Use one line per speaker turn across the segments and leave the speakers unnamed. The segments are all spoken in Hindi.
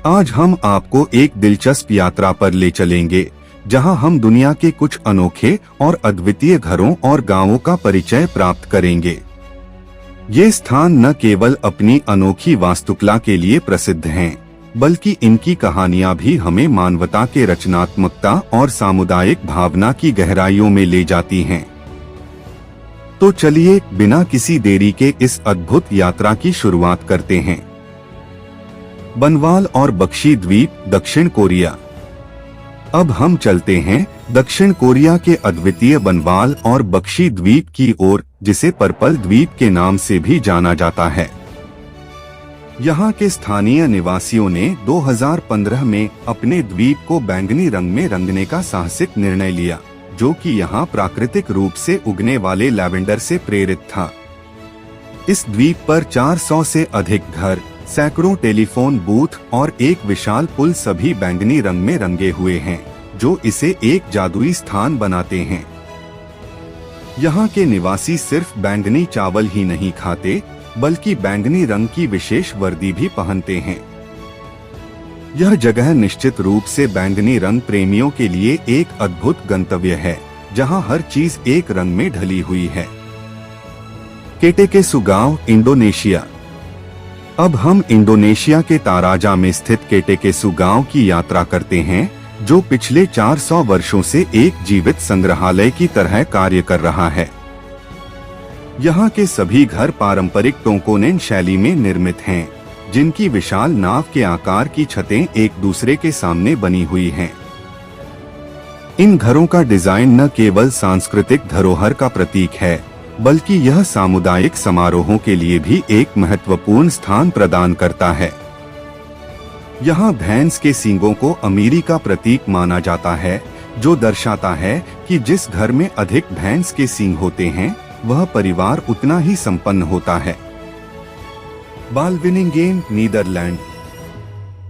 आज हम आपको एक दिलचस्प यात्रा पर ले चलेंगे जहां हम दुनिया के कुछ अनोखे और अद्वितीय घरों और गांवों का परिचय प्राप्त करेंगे। ये स्थान न केवल अपनी अनोखी वास्तुकला के लिए प्रसिद्ध हैं, बल्कि इनकी कहानियां भी हमें मानवता के रचनात्मकता और सामुदायिक भावना की गहराइयों में ले जाती हैं। तो चलिए बिना किसी देरी के इस अद्भुत यात्रा की शुरुआत करते हैं। बनवाल और बख्शी द्वीप, दक्षिण कोरिया। अब हम चलते हैं दक्षिण कोरिया के अद्वितीय बनवाल और बख्शी द्वीप की ओर, जिसे पर्पल द्वीप के नाम से भी जाना जाता है। यहाँ के स्थानीय निवासियों ने 2015 में अपने द्वीप को बैंगनी रंग में रंगने का साहसिक निर्णय लिया, जो कि यहाँ प्राकृतिक रूप से उगने वाले लैवेंडर से प्रेरित था। इस द्वीप पर 400 से अधिक घर, सैकड़ों टेलीफोन बूथ और एक विशाल पुल सभी बैंगनी रंग में रंगे हुए हैं, जो इसे एक जादुई स्थान बनाते हैं। यहाँ के निवासी सिर्फ बैंगनी चावल ही नहीं खाते, बल्कि बैंगनी रंग की विशेष वर्दी भी पहनते हैं। यह जगह निश्चित रूप से बैंगनी रंग प्रेमियों के लिए एक अद्भुत गंतव्य है, जहाँ हर चीज एक रंग में ढली हुई है। केटेकेसु गांव, इंडोनेशिया। अब हम इंडोनेशिया के ताराजा में स्थित केटेकेसु गांव की यात्रा करते हैं, जो पिछले 400 वर्षों से एक जीवित संग्रहालय की तरह कार्य कर रहा है। यहाँ के सभी घर पारंपरिक टोकोनेन शैली में निर्मित हैं, जिनकी विशाल नाव के आकार की छतें एक दूसरे के सामने बनी हुई हैं। इन घरों का डिजाइन न केवल सांस्कृतिक धरोहर का प्रतीक है, बल्कि यह सामुदायिक समारोहों के लिए भी एक महत्वपूर्ण स्थान प्रदान करता है। यहाँ भैंस के सींगों को अमीरी का प्रतीक माना जाता है, जो दर्शाता है कि जिस घर में अधिक भैंस के सींग होते हैं, वह परिवार उतना ही संपन्न होता है। बालविनिंगेन, नीदरलैंड।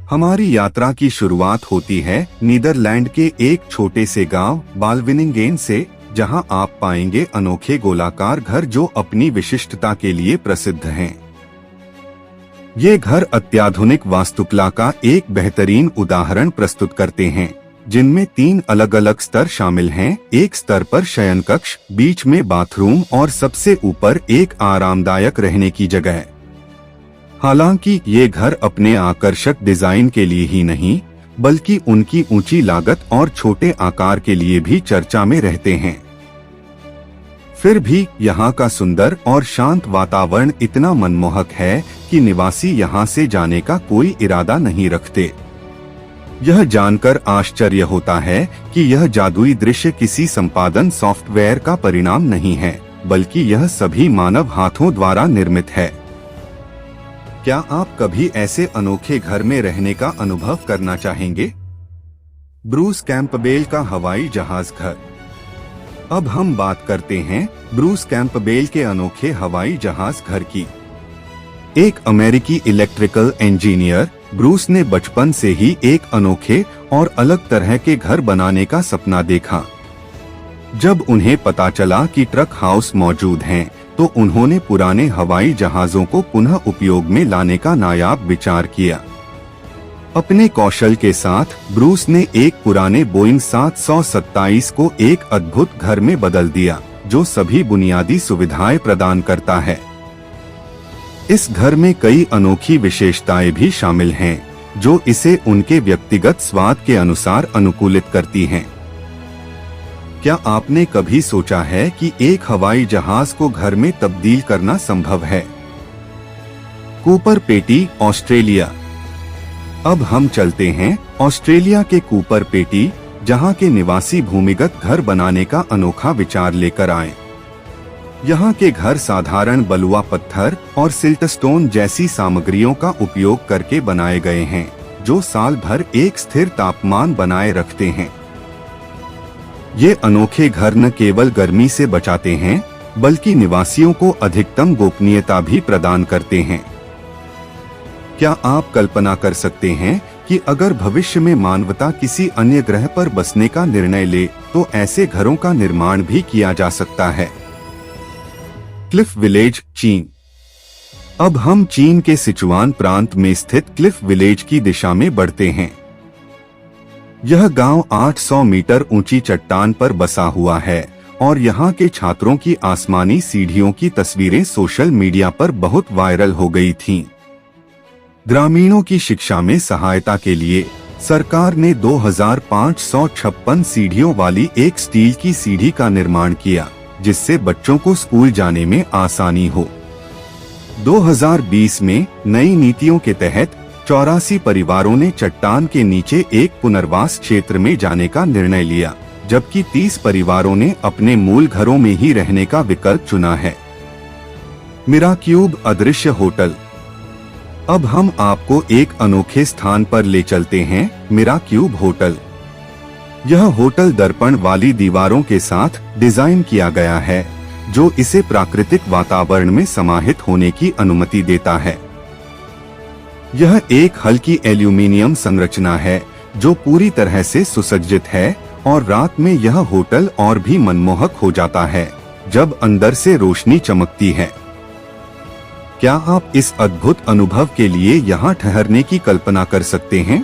हमारी यात्रा की शुरुआत होती है नीदरलैंड के एक छोटे से गांव बालविनिंगेन से, जहां आप पाएंगे अनोखे गोलाकार घर जो अपनी विशिष्टता के लिए प्रसिद्ध हैं। ये घर अत्याधुनिक वास्तुकला का एक बेहतरीन उदाहरण प्रस्तुत करते हैं, जिनमें 3 अलग अलग स्तर शामिल हैं। एक स्तर पर शयन कक्ष, बीच में बाथरूम और सबसे ऊपर एक आरामदायक रहने की जगह। हालांकि ये घर अपने आकर्षक डिजाइन के लिए ही नहीं, बल्कि उनकी ऊंची लागत और छोटे आकार के लिए भी चर्चा में रहते हैं। फिर भी यहाँ का सुंदर और शांत वातावरण इतना मनमोहक है कि निवासी यहाँ से जाने का कोई इरादा नहीं रखते। यह जानकर आश्चर्य होता है कि यह जादुई दृश्य किसी संपादन सॉफ्टवेयर का परिणाम नहीं है, बल्कि यह सभी मानव हाथों द्वारा निर्मित है। क्या आप कभी ऐसे अनोखे घर में रहने का अनुभव करना चाहेंगे? ब्रूस कैंपबेल का हवाई जहाज घर। अब हम बात करते हैं ब्रूस कैंपबेल के अनोखे हवाई जहाज घर की। एक अमेरिकी इलेक्ट्रिकल इंजीनियर, ब्रूस ने बचपन से ही एक अनोखे और अलग तरह के घर बनाने का सपना देखा। जब उन्हें पता चला कि ट्रक हाउस मौजूद हैं, तो उन्होंने पुराने हवाई जहाजों को पुनः उपयोग में लाने का नायाब विचार किया। अपने कौशल के साथ ब्रूस ने एक पुराने बोइंग 727 को एक अद्भुत घर में बदल दिया, जो सभी बुनियादी सुविधाएं प्रदान करता है। इस घर में कई अनोखी विशेषताएं भी शामिल हैं, जो इसे उनके व्यक्तिगत स्वाद के अनुसार अनुकूलित करती हैं। क्या आपने कभी सोचा है कि एक हवाई जहाज को घर में तब्दील करना संभव है? कूपर पेटी, ऑस्ट्रेलिया। अब हम चलते हैं ऑस्ट्रेलिया के कूपर पेटी, जहां के निवासी भूमिगत घर बनाने का अनोखा विचार लेकर आए। यहाँ के घर साधारण बलुआ पत्थर और सिल्टस्टोन जैसी सामग्रियों का उपयोग करके बनाए गए हैं, जो साल भर एक स्थिर तापमान बनाए रखते हैं। ये अनोखे घर न केवल गर्मी से बचाते हैं, बल्कि निवासियों को अधिकतम गोपनीयता भी प्रदान करते हैं। क्या आप कल्पना कर सकते हैं कि अगर भविष्य में मानवता किसी अन्य ग्रह पर बसने का निर्णय ले, तो ऐसे घरों का निर्माण भी किया जा सकता है। क्लिफ विलेज, चीन। अब हम चीन के सिचुआन प्रांत में स्थित क्लिफ विलेज की दिशा में बढ़ते हैं। यह गांव 800 मीटर ऊंची चट्टान पर बसा हुआ है और यहाँ के छात्रों की आसमानी सीढ़ियों की तस्वीरें सोशल मीडिया पर बहुत वायरल हो गई थीं। ग्रामीणों की शिक्षा में सहायता के लिए सरकार ने 2556 सीढ़ियों वाली एक स्टील की सीढ़ी का निर्माण किया, जिससे बच्चों को स्कूल जाने में आसानी हो। 2020 में नई नीतियों के तहत 84 परिवारों ने चट्टान के नीचे एक पुनर्वास क्षेत्र में जाने का निर्णय लिया, जबकि 30 परिवारों ने अपने मूल घरों में ही रहने का विकल्प चुना है। मिराक्यूब अदृश्य होटल। अब हम आपको एक अनोखे स्थान पर ले चलते हैं, मिराक्यूब होटल। यह होटल दर्पण वाली दीवारों के साथ डिजाइन किया गया है, जो इसे प्राकृतिक वातावरण में समाहित होने की अनुमति देता है। यह एक हल्की एल्यूमीनियम संरचना है जो पूरी तरह से सुसज्जित है और रात में यह होटल और भी मनमोहक हो जाता है जब अंदर से रोशनी चमकती है। क्या आप इस अद्भुत अनुभव के लिए यहाँ ठहरने की कल्पना कर सकते हैं?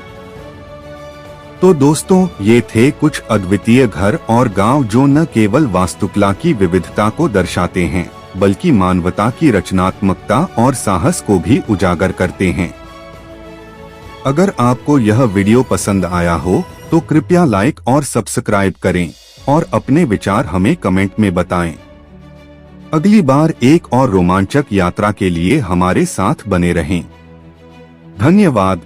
तो दोस्तों, ये थे कुछ अद्वितीय घर और गांव जो न केवल वास्तुकला की विविधता को दर्शाते हैं, बल्कि मानवता की रचनात्मकता और साहस को भी उजागर करते हैं। अगर आपको यह वीडियो पसंद आया हो तो कृपया लाइक और सब्सक्राइब करें और अपने विचार हमें कमेंट में बताएं। अगली बार एक और रोमांचक यात्रा के लिए हमारे साथ बने रहें। धन्यवाद।